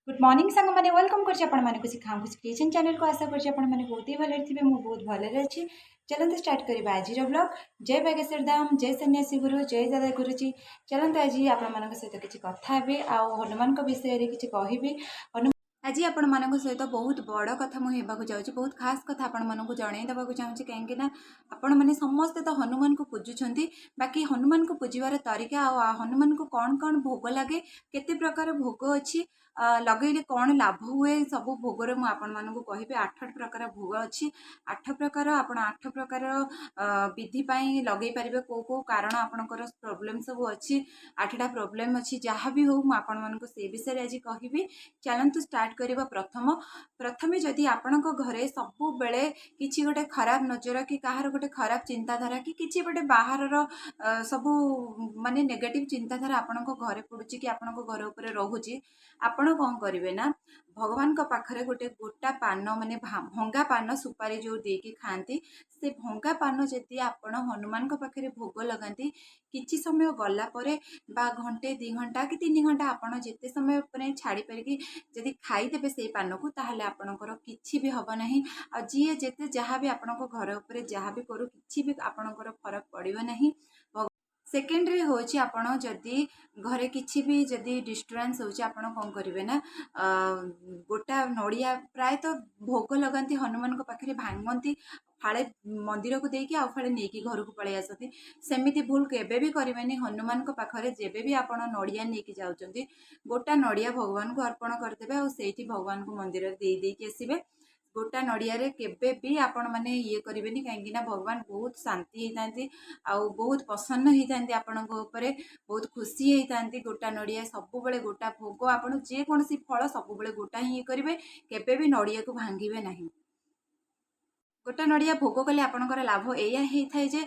Good morning सांग मैंने welcome कर सिखाऊँ किचन चैनल को आशा कर बहुत ही भले थे मुझे बहुत भले अच्छी। चलते स्टार्ट करवा आज ब्लॉग। जय बागेश्वर धाम, जय सन्यासी गुरु, जय दादा गुरुजी। चलते आज आपण सहित किसी कथा भी हनुमान विषय किसी कह आज आपण मान सहित बहुत बड़ कथा मुझे जाऊँगी, बहुत खास कथा आपण मानक जनईदेक चाहूँगी कहीं आपण मैंने समस्ते तो हनुमान को पूजुंट, बाकी हनुमान को पूजबार तरीका हनुमान को कौन कौन भोग लगे, केते प्रकार भोग अच्छी लगेले कौन लाभ हुए सब भोगर मुझे कहि 8 प्रकार भोग अच्छी। 8 प्रकार आपण 8 प्रकार विधि लगे पारे कौ कौ कारण आपणकर प्रोब्लेम सब अच्छी 8टा प्रोब्लेम अच्छी जहाँ भी हो आपण से विषय आज कहि। चलतु स्टार्ट करवा। प्रथमे जदि आपण घरे सब बेले किसी गोटे खराब नजर कि कहार गोटे खराब चिंताधारा कि किसी गोटे बाहर सबू माने नेगेटिव चिंताधारा आपण घरे पड़ुची कि आपण घर उपर रोचे, आपण कौन करेंगे ना भगवान पाखरे गोटे गोटा पान माने भंगा पान सुपारी जो देकी खाती से भंगा पान जदि आपण हनुमान पाखरे भोग लगाती किछि समय गला परे बा घंटे 2 घंटा कि 3 घंटा आपण जिते समय छाड़ी परिकी जदि खाईदेवे से पान को ताहले आपणकर किछि भी हब नाही। आ जी जेते जहाँ भी आपण घर उपर जहाँ भी करू किछि भी आपणकर फरक पड़िबो नाही। सेकेंडरी होची आपण जदि घरे किछि भी जदि डिस्टर्बेंस होची आपण कौन करेंगे ना गोटा नड़िया प्राय तो भोग लगाती हनुमान पाखे भांगती फाड़े मंदिर को देकी फाड़े नहीं घर को पलि आसती। सेमिति भूल केबे भी करेंगे। हनुमान पाखे जेबे भी आपण नड़िया नहीं जाऊँच गोटा नड़िया भगवान को अर्पण करदे और सेठी भगवान को मंदिर दे आसबे। गोटा नड़िया केबे भी आपण मैंने ये करेंगे कहीं भगवान बहुत शांति होती आउ बहुत प्रसन्न होती आपण बहुत खुशी होती। गोटा नड़िया सब बेले गोटा भोग आपण जेकोसी फल सब बेले गोटा ही करेंगे, केबे भी नड़िया को भांगे ना। गोटा नड़िया भोग कले आपणकर लाभ एया होता है जे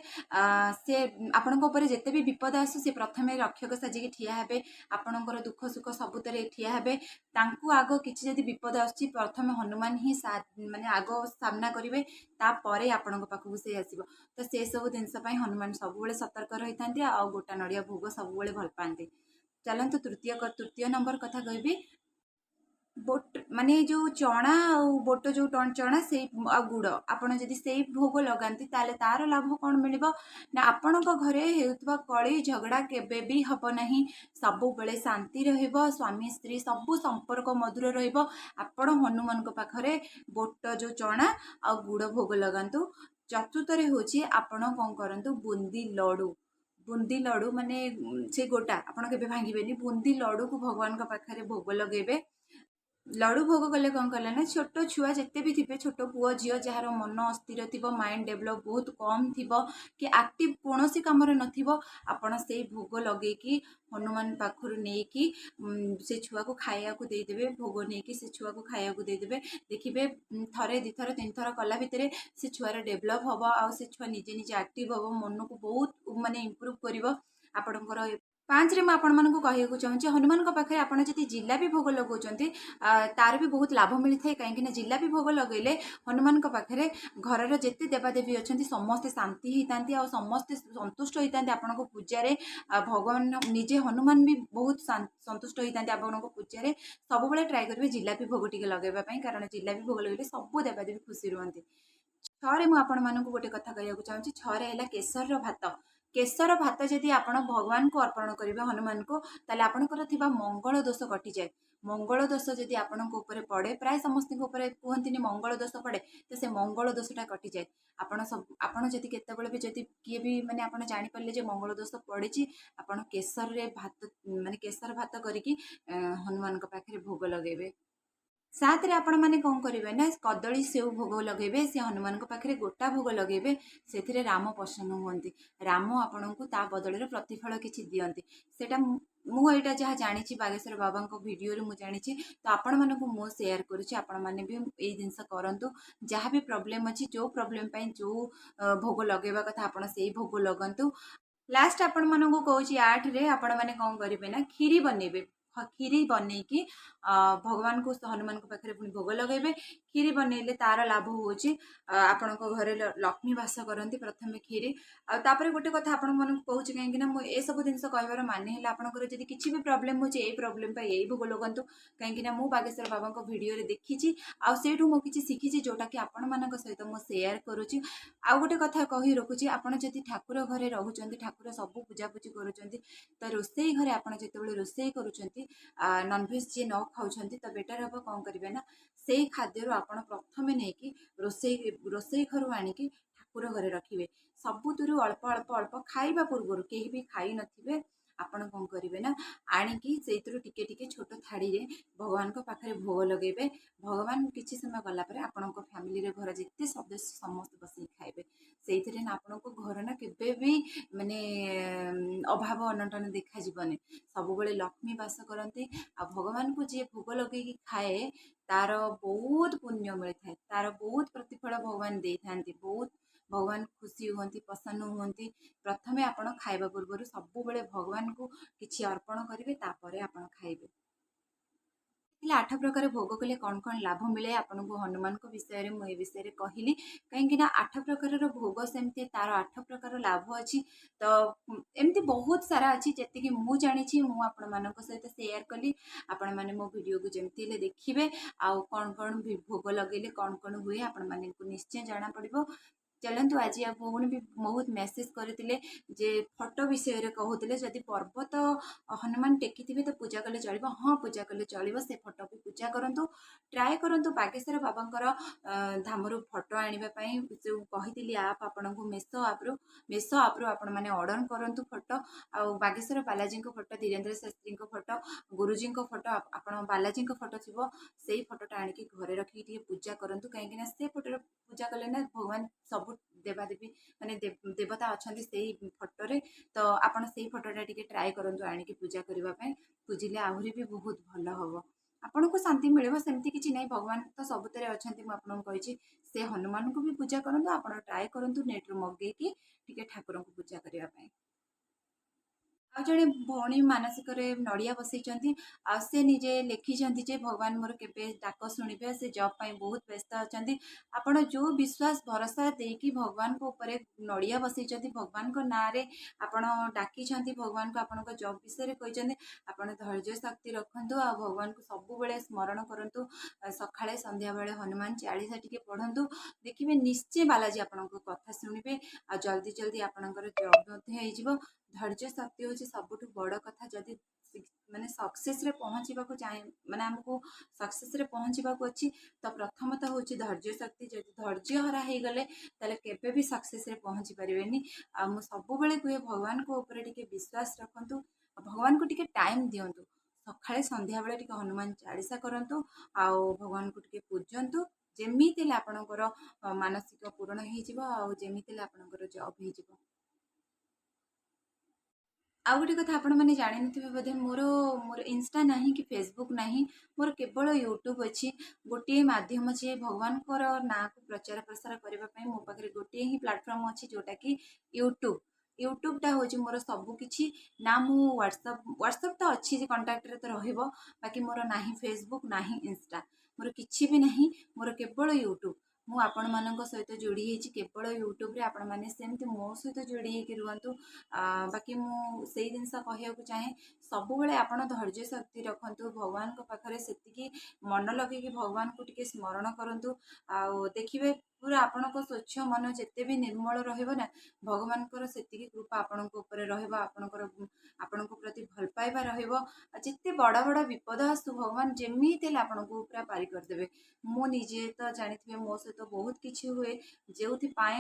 से आपण जिते भी विपद आसू सी प्रथमे रक्षक साजिकी ठिया हेबे, आपणकर दुख सुख सबुतरे ठिया हेबे। तांकु आग किछि जदि विपद आसुची प्रथमे हनुमान ही माने आग सामना करेंगे, तापर आपण पाखक से आसब। तो से सब जिनस हनुमान सब बेले सतर्क रही था आ गोटा नड़िया भोग सब बेले भल पाते। चलतु तृतीय नंबर कथा कहबी। बोट माने जो चना बोट जो चना से गुड़ आपड़ जदि से भोग लगाती ताले तार लाभ कौन मिल ना आपण घरे होता कली झगड़ा केबे भी हब नहीं, सब बेले शांति रहिबो, स्वामी स्त्री सब संपर्क मधुर रहिबो। आपण हनुमान पाखरे बोट जो चना आ गुड़ भोग लगातु। चतुर्थरे होची आपण कौन करंतु बूंदी लड्डू माने से गोटा आपण केबे भांगिबेनी। बूंदी लड्डू को भगवान का पाखरे भोग लगेबे। लड्डू भोग कले कौन कले ना छोट छुआ जिते भी थे छोट पुओ झील जार मन अस्थिर थी माइंड डेभलप बहुत कम थी कि एक्टिव कौन सी कम आपण से भोग लगे कि हनुमान पाखर नहीं से छुआ को खाया को देदेवे। भोग नहीं से छुआ को खाया को देदेवे। देखिए थरे 2 थर 3 थर कला भितर से छुआर डेभलप हम आ छुआ निजे निजे एक्टिव हम मन को बहुत माने इम्प्रूव कर आपणकर। 5 रे मैं कहूँ चाहूँगी हनुमान पाखे आप जिलापी भोग लगौंट तार भी बहुत लाभ मिलता है कहीं जिलापी भोग लगेले हनुमान पाखे घर जिते देवादेवी अच्छा समस्ते शांति होता और समस्ते संतुष्ट होता आपण पूजारे। भगवान निजे हनुमान भी बहुत संतुष्ट होता आपण पूजारे। सब बेले ट्राए करेंगे जिलापी भोग टे लगेवाई, कारण जिलापी भोग लगे सब देवादेवी खुशी रुहति। 6 मैं आपण गोटे कथा कहूँ चाहूँगी। 6 है केसर भात। केसर भात जदि आपण भगवान को अर्पण करेंगे हनुमान को ताले आपणकर थिबा मंगल दोष कटि जाए। मंगल दोष जदि आपण पड़े प्राय समस्त कहते मंगल दोष पड़े तो से मंगल दोषटा कटि जाए। आपण सब आपण जदि केतेबेले भी जदि किए भी माने आपण जानि पारले जे मंगल दोष पड़ी आपण केसर रे भात माने केसर भात करिकी हनुमान को पाखरे भोग लगेबे। 7 रे आपण माने कौन करेंगे ना कदली सेव भोग लगेबे। से हनुमान पाखे गोटा भोग लगेबे, से राम प्रसन्न हुंती। राम आपण को ता बदल प्रतिफल किछि दियंती। सेटा मुझे जहाँ जानी बागेश्वर बाबा भिडियो मुझे जानी तो आपण मानक मु शेयर करुच्ची। आपण माने भी ये जिनस करंतु जहाँ भी प्रॉब्लम अच्छी जो प्रॉब्लम जो भोग लगेवा कथा आपण से भोग लगंतु। लास्ट आपण मानक कहूँ 8 रे आपण माने कौन करेंगे ना खीरी बनेबे। କ୍ଷୀରି ବନେଇକି भगवान को हनुमान को पाखे पुणी भोग लगे क्षीरी बनइले तार लाभ हूँ आपण घरे लक्ष्मी बास करती प्रथम क्षीरी आउे गोटे कथा आपण मन कहूँ कहीं मुझे सब जिन कहबार माने आपंकर जब किसी भी प्रोब्लेम हो प्रोब्लेम यही भोग लगतु कहीं मुझे बागेश्वर बाबा भिडियो देखी आठू मुझे किसी शिखी जोटा कि आपण मान सहित मुझे सेयार करुच्ची आउ गोटे कथा कही रखुच्छी आपड़ जदि ठाकुर घरे रोच ठाकुर सब पूजापूजी कर रोसई घरे आप जो रोसई करुँच नॉनवेज जी न खाऊँ तो बेटर हम कौन करेंगे ना से खाद्य आप प्रथम नहीं रोसई घर आणिकी ठाकुर घरे रखिए सबुतु अल्प अल्प अल्प खाइबा पूर्व कहीं भी खाई नथिबे आपण कौन करेंगे ना आणिकी से टिके टिके छोट थाड़ी रे भगवान को पाखे भोग लगे भगवान किसी समय गलापर आपण फैमिली रे घर जिते सदस्य समस्त बस खाइबे से आपण को घर ना केबे भी माने अभाव अनटन देखा जीवनी सब बेले लक्ष्मी बास करती आ भगवान को जी भोग लगे खाए तार बहुत पुण्य मिलता है तार बहुत प्रतिफल भगवान दे था बहुत भगवान खुशी हुंती प्रसन्न हुंती प्रथमे आपण खाइबा पूर्व सब बेले भगवान को किछि अर्पण करेंगे तापर आपण खाइबे 8 प्रकार भोग कले कौन कौन लाभ मिले आपन को हनुमान को विषय में मुझे विषय कहली कहीं 8 प्रकार भोग सेमती तार 8 प्रकार लाभ अच्छी तो एमती बहुत सारा अच्छी जी मुझे जानी मुझे सहित सेयार कली आपण मैंने मो वीडियो को जमती देखिए आउ कौन कौन भोग लगे कौन कौन हुए आपण मानक निश्चय जाना पड़ो चलतु आज भौणी भी बहुत मेसेज करते जे फोटो विषय कहते जदि पर्वत हनुमान टेकी थे तो पूजा कले चलो हाँ पूजा कले चलो से फोटो भी पूजा करूँ ट्राए करूँ बागेश्वर बाबांकर धामर फोटो आने जो कही आप आपण को मेसो आप्रु आपण मैंने ऑर्डर करूँ फोटो आ बागेश्वर बालाजी फोटो धीरेन्द्र शास्त्री फोटो गुरुजी फोटो आप बालाजी फोटो थी से फोटोटा आणिकी घरे रखिकी पूजा करूँ कहीं से फोटो पूजा कले ना भगवान सब देवादेवी माने देवता अच्छा से फोटो तो आपड़ से फोटोटा टी ट्राए करूँ आणिकी पूजा करने पूजिले आहरी भी बहुत भल हम आपन को शांति मिले सेमती किसी नहीं भगवान तो सबुत अच्छा मुझे से हनुमान को भी पूजा करूँ आप ट्राए करूँ नेट्रु मगेकी टी ठाकुर को पूजा करने आ जड़े भौणी मानसिक नड़िया बसई से निजे लिखिं जे भगवान मोर के डाक शुणे से जॉब पाई बहुत व्यस्त अच्छा आपण जो विश्वास भरोसा देकी भगवान को ऊपर नड़िया बसई भगवान को ना रे आपण डाकी भगवान को आपण जॉब विषय कहते आप धैर्य शक्ति रखु आ भगवान को सब बेले स्मरण करूँ सकाଳେ संध्या बेले हनुमान 40 टी पढ़ु देखिए निश्चय बालाजी आपण कथा शुणे आ जल्दी जल्दी आपणकर जॉब धैर्य शक्ति हूँ सबुठ बड़ कथा जदि माने सक्सेस रे पहुँचा चाहे माने आमको सक्सेस रे पहुँचा अच्छी तो प्रथमतः हूँ धैर्य शक्ति जदि धैर्य हरा हो गले ताले केबे भी सक्सेस रे पहुँची पारे आ मु सब बेले कहे भगवान को ऊपर टिके विश्वास रखु भगवान को टिके टाइम दिंतु सकाळे संध्या बेले टिके हनुमान 40 करंतु आउ भगवान को टिके पूजंतु जेमिति आपणकर मानसिक पूरण हो जेमिति आपणकर जॉब हो आउ गोटे कथा आपण मैंने जानी थे बोधे मोर मोर इंस्टा ना कि फेसबुक ना मोर केवल यूट्यूब अच्छी गोटे मध्यम अच्छे भगवान ना को प्रचार प्रसार करने मो पाखे गोटे ही प्लाटफर्म अच्छी जोटा कि यूट्यूबटा हूँ मोर सबकि ना मु व्हाट्सएप तो अच्छी कंटाक्ट रे तो बाकी मोर ना फेसबुक ना इंस्टा मोर किसी भी ना मोर केवल यूट्यूब मु आपण मानक सहित जोड़ी केवल यूट्यूब रे आपण माने सेमती मो सहित जोड़ी रुहतु बाकी मुझे जिनस कहूँ चाहे सब बेले आप धैर्य शक्ति रखु भगवान को पाखे से मन लगे भगवान को टिके स्मरण करूँ आ देखिए पूरा आपण स्वच्छ मन जिते भी निर्मल रहा भगवान से कृपा आपण प्रति भल पाइबा जिते बड़ बड़ विपद आसू भगवान जमीते आपन को पूरा पारी करदे मु निजे तो जानी मो सहित तो बहुत किसी हुए जो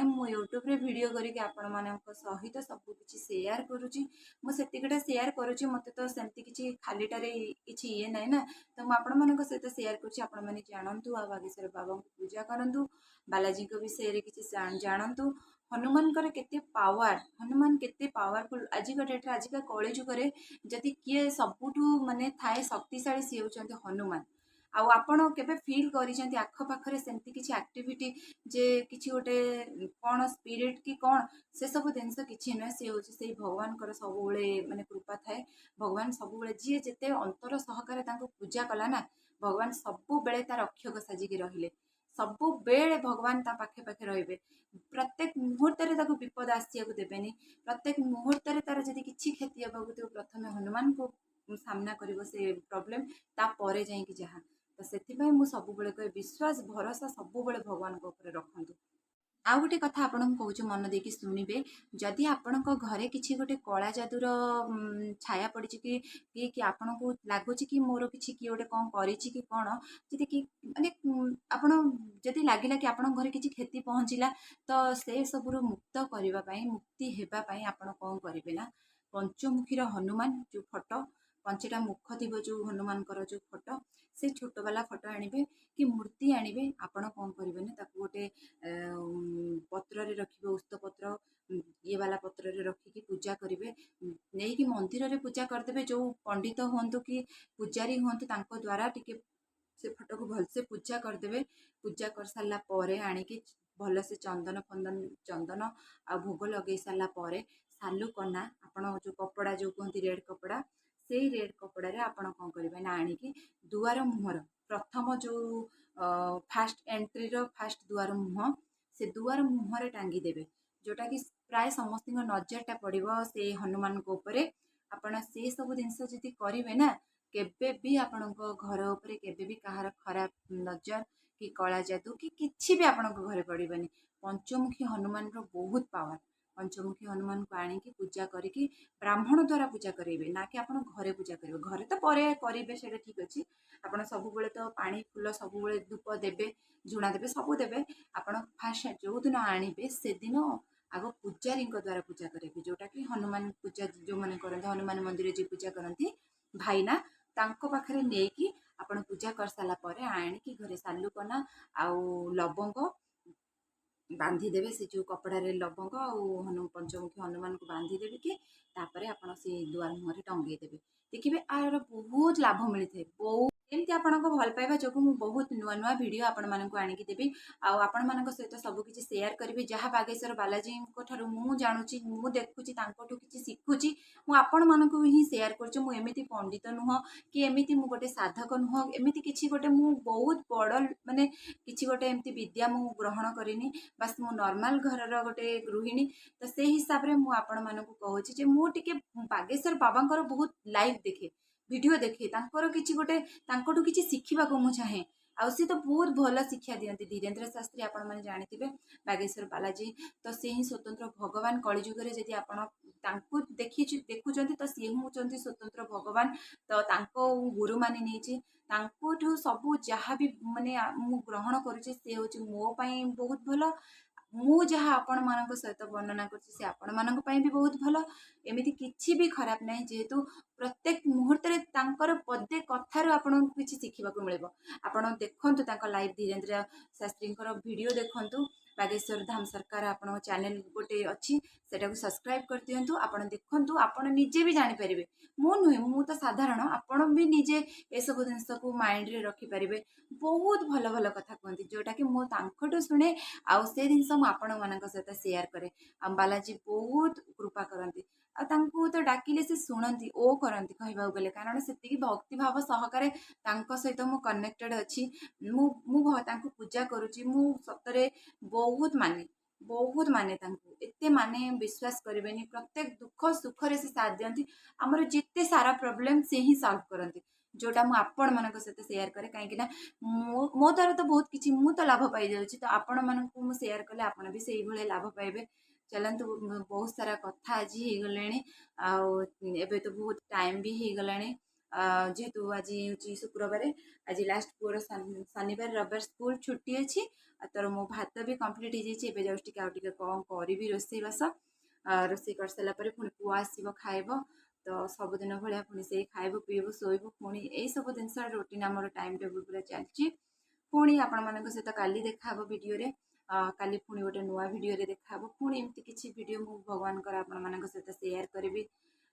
मु यूट्यूब रे वीडियो करके आपण मानक सहित सब किसी सेयार करुँची मुझे सेयार करुँची मत तो सेमती किसी खालीटारे किसी ये ना ना तो मुझे सहित सेयार करुँची आपण मैंने जानतु आ बागेश्वर बाबा को पूजा करूँ बालाजी विषय किसी जानतु हनुमान केते पावर हनुमान केते पावरफुल आजिका डेट्रे आजिका कली जुगे जदि किए सबुठू माने थाए शक्तिशाली सी होउचंती हनुमान आपण केबे फील करिसेंती आख पाखरे सेमती किछि एक्टिविटी जे किछि गोटे कोन स्पिरिट कि कोन से सब जिनस किछि न से होछि से भगवान कर सब बेले माने कृपा थाए। भगवान सब बेले जी जेते अंतर सहकारे तांको पूजा कला ना भगवान सब बेले तार रक्षक साजिकी रहिले सब बेले भगवान ता पाखे पाखे रहिबे प्रत्येक मुहूर्त रे ताको विपद आसिया को देबेनी प्रत्येक मुहूर्त रे तार जदि किछि क्षति हेबा को प्रथमे हनुमान को सामना करिवो से प्रॉब्लम ता परे जाई कि जहा तो से मुझे सब कहे विश्वास भरोसा सब भगवान रखु। आउ गोटे कथा आपको कहूँ मन देकी शुणे जदि आपण घरे किसी गोटे कला जादूर छाया पड़ी कि आपण को लगुच कि मोर किसी किए गोटे कौन करी कि कौन जी कि माने आपड़ी लगे कि आप घर किसी क्षति पहुँचला तो से सबू मुक्त करने मुक्ति होगापी आप कौन करेंगे ना पंचमुखीर हनुमान जो फटो 5टा मुख थी जो हनुमान जो फटो से छोट वाला फटो आनिबे कि मूर्ति आनिबे आपण कौन करेंगे ना गोटे पत्र रखिबे उस्त पत्र ये वाला पत्र रखिकी पूजा करेंगे नहीं कि मंदिर रे पूजा करदे जो पंडित हूँ कि पूजारी हूँ द्वारा टिके से फटो को भलसे पूजा करदे पूजा कर सारा पर आणिकी भलसे चंदन फंदन चंदन आ भोग लगे सारा पर सालू कना आपण जो कपड़ा जो कहते रेड कपड़ा से रेड कपड़ा रे आपण कौन करेंगे ना आणिकी दुआर मुहर प्रथम जो फास्ट एंट्री रो फास्ट दुआर मुह से दुआर मुहर टांगी देवे जोटा कि प्राय समस्त नजरटा पड़ो से हनुमान को ऊपर आपण से सब जिनस जदि करेंगे ना केबे भी आपण घर उपरे केबे भी कहार खराब नजर कि कला जादू कि किछि भी आपण घरे पड़बनी पंचमुखी हनुमान रो बहुत पावर पंचमुखी हनुमान को आनिकी पूजा करिकी ब्राह्मण द्वारा पूजा करेंगे ना कि आप घरे पूजा करेंगे घरे तो पर करेंगे से ठीक अच्छे आप सब तो पानी फूल सब धूप देवे झुणा देवे सब देवे आप फास्ट जो दिन आणवे से दिन आग पूजारी द्वारा पूजा करेंगे जोटा कि हनुमान पूजा जो मैंने करते हनुमान मंदिर जी पूजा करती भाईना तांको पाखरे नेकी आपण पूजा कर सारा पर आणिकी घरे सालुकना आउ लवंग बांधीदेवे से जो कपड़ा रे लवंग और पंचमुखी हनुमान को बांधीदेवे कि तापर आपण से दुआर मुहर टंगे देवे देखिए आर बहुत लाभ मिलता है बहुत एमती आपन भल पाइबा जो बहुत नुआ नुआ वीडियो आपण मानक आनिकी देवी आपण मान सहित सबकि सेयार करी जहाँ बागेश्वर बालाजी मु जानुची मु देखुची कि शिखुची मुझे मानक ही सेयार करमती पंडित नुह कि एमती मु गोटे साधक नुह एमती किसी गोटे मु बहुत बड़ माने किसी गोटे एमती विद्या मु ग्रहण करिनी बास मु नॉर्मल घर गोटे गृहिणी तो से हिसाब से मुझे कहूँ मुझे बागेश्वर बाबा बहुत लाइव देखे वीडियो देखे किसी गोटे किसी शिखा मुझे चाहे आउ सी तो बहुत भल शिक्षा दिखती धीरेन्द्र शास्त्री आपण मैंने जानी बागेश्वर बालाजी तो सी ही स्वतंत्र भगवान कलिजुगे जदि आपको देखुं तो सी हूँ स्वतंत्र भगवान तो गुरु मानी नहीं सब जहाँ भी माने मु ग्रहण करुचे से हूँ मो पाई बहुत भल मु जहाँ आपण मान सहित वर्णना कर आपण मान भी बहुत भल एमती किसी भी खराब ना जेहेतु प्रत्येक मुहूर्त पदे कथार आपन किसी शिखा मिले आपड़ देखु लाइव धीरेन्द्र शास्त्री वीडियो देखु बागेश्वर धाम सरकार आपण चैनल गोटे अच्छी सेटा सब्सक्राइब कर दिंतु आपड़ देखु आपड़ निजे भी जानीपर मु नुहे मु तो साधारण आपड़ भी निजे ये सब जिनस को माइंड रे रखिपारे बहुत भल भल कथा कहती जोटा कि मुझे शुणे आउ से जिन आपण मान सहित सेयार करे बालाजी बहुत कृपा करती तो डाकिले से शुणती ओ करती कहवा गले कारण से भक्ति भाव सहकारे सहित मु कनेक्टेड अच्छी पूजा करुच्ची मु सतरे बहुत माने एते माने विश्वास करेनि प्रत्येक दुख सुख से साथ दिखती आमर जिते सारा प्रॉब्लम से ही सॉल्व करती जोटा मु आपण मान सहित सेयार करे कहीं मो द्वारा तो बहुत किसी मु तो लाभ पाई जाऊँगी तो आपण मानू सेयार कले आपण भी से भाई लाभ पाइबे चलतु बहुत सारा कथा आज हो गले तो बहुत टाइम भी हो गला जेहेतु आज हूँ शुक्रवार आज लास्ट पुअर शनिवार रविवार स्कूल छुट्टी अच्छी तर मो भात भी कम्प्लीट हो जाए जस्ट टे कौन करी रोसई बास रोसई कर सारापर पुणी पुआ आसब खाइब तो सबुदिन भाया पुणी से खाइब पीब शोब पुणी यही सब जिन रूटीन आम टाइम टेबुल पूरा चलती पुणी आपण मान सहित काली देखा वीडियो काली पुणी गोटे नुआ वीडियो देखा पुणी एमती किसी वीडियो मु भगवान आपण मान सहित सेयार करी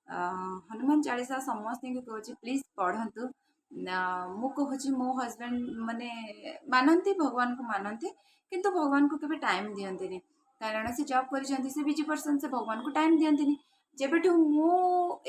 हनुमान चालीसा समस्त कहूँ प्लीज पढ़ंतु ମୁଁ କହୁଛି ମୋ ହଜବେଣ୍ଡ ମାନେ ମାନନ୍ତି, ଭଗବାନଙ୍କୁ ମାନନ୍ତି, କିନ୍ତୁ ଭଗବାନଙ୍କୁ କେବେ ଟାଇମ୍ ଦିଅନ୍ତିନି। କାରଣ ସେ ଜବ୍ କରିଛନ୍ତି, ସେ ବିଜି ପର୍ସନ୍, ସେ ଭଗବାନଙ୍କୁ ଟାଇମ୍ ଦିଅନ୍ତିନି। ଯେବେଠୁ ମୁଁ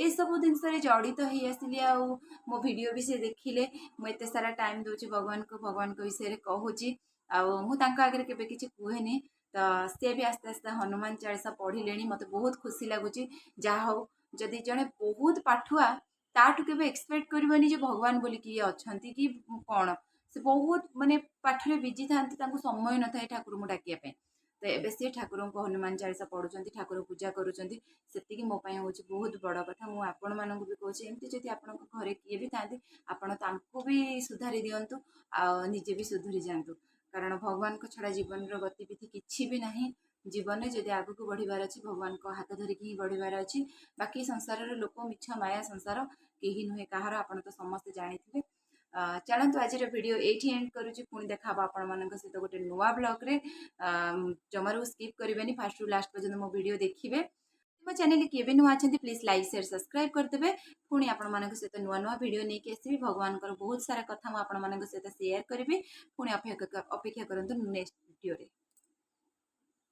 ଏସବୁ ଜିନିଷରେ ଜଡ଼ିତ ହେଇ ଆସିଲି, ଆଉ ମୋ ଭିଡ଼ିଓ ବି ସେ ଦେଖିଲେ, ମୁଁ ଏତେ ସାରା ଟାଇମ୍ ଦେଉଛି ଭଗବାନଙ୍କୁ, ଭଗବାନଙ୍କ ବିଷୟରେ କହୁଛି, ଆଉ ମୁଁ ତାଙ୍କ ଆଗରେ କେବେ କିଛି କୁହେନି। ତ ସେ ବି ଆସ୍ତେ ଆସ୍ତେ ହନୁମାନ ଚାଳିଶା ପଢ଼ିଲେଣି। ମୋତେ ବହୁତ ଖୁସି ଲାଗୁଛି। ଯାହା ହଉ, ଯଦି ଜଣେ ବହୁତ ପାଠୁଆ, ତାଠୁ କେବେ ଏକ୍ସପେକ୍ଟ କରିବନି ଯେ ଭଗବାନ ବୋଲି କିଏ ଅଛନ୍ତି କି କ'ଣ। ସେ ବହୁତ ମାନେ ପାଠରେ ବିଜି ଥାନ୍ତି, ତାଙ୍କୁ ସମୟ ନଥାଏ ଠାକୁରଙ୍କୁ ଡାକିବା ପାଇଁ। ତ ଏବେ ସିଏ ଠାକୁରଙ୍କୁ ହନୁମାନ ଚାଳିଶା ପଢ଼ୁଛନ୍ତି, ଠାକୁର ପୂଜା କରୁଛନ୍ତି। ସେତିକି ମୋ ପାଇଁ ହେଉଛି ବହୁତ ବଡ଼ କଥା। ମୁଁ ଆପଣମାନଙ୍କୁ ବି କହୁଛି, ଏମିତି ଯଦି ଆପଣଙ୍କ ଘରେ କିଏ ବି ଥାନ୍ତି, ଆପଣ ତାଙ୍କୁ ବି ସୁଧାରି ଦିଅନ୍ତୁ, ଆଉ ନିଜେ ବି ସୁଧୁରି ଯାଆନ୍ତୁ। କାରଣ ଭଗବାନଙ୍କ ଛଡ଼ା ଜୀବନର ଗତିବିଧି କିଛି ବି ନାହିଁ। ଜୀବନରେ ଯଦି ଆଗକୁ ବଢ଼ିବାର ଅଛି, ଭଗବାନଙ୍କ ହାତ ଧରିକି ହିଁ ବଢ଼ିବାର ଅଛି। ବାକି ସଂସାରର ଲୋକ, ମିଛ ମାୟା ସଂସାର, କେହି ନୁହେଁ କାହାର, ଆପଣ ତ ସମସ୍ତେ ଜାଣିଥିବେ। ଚାଲନ୍ତୁ ଆଜିର ଭିଡ଼ିଓ ଏଇଠି ଏଣ୍ଡ କରୁଛି। ପୁଣି ଦେଖା ହବ ଆପଣମାନଙ୍କ ସହିତ ଗୋଟେ ନୂଆ ବ୍ଲଗ୍ରେ। ଜମାରୁ ସ୍କିପ୍ କରିବେନି, ଫାର୍ଷ୍ଟରୁ ଲାଷ୍ଟ ପର୍ଯ୍ୟନ୍ତ ମୋ ଭିଡ଼ିଓ ଦେଖିବେ। ମୋ ଚ୍ୟାନେଲ କିଏ ବି ନୂଆ ଅଛନ୍ତି, ପ୍ଲିଜ୍ ଲାଇକ୍ ସେୟାର ସବସ୍କ୍ରାଇବ୍ କରିଦେବେ। ପୁଣି ଆପଣମାନଙ୍କ ସହିତ ନୂଆ ନୂଆ ଭିଡ଼ିଓ ନେଇକି ଆସିବି। ଭଗବାନଙ୍କର ବହୁତ ସାରା କଥା ମୁଁ ଆପଣମାନଙ୍କ ସହିତ ସେୟାର କରିବି। ପୁଣି ଅପେକ୍ଷା କରନ୍ତୁ ନେକ୍ସଟ ଭିଡ଼ିଓରେ।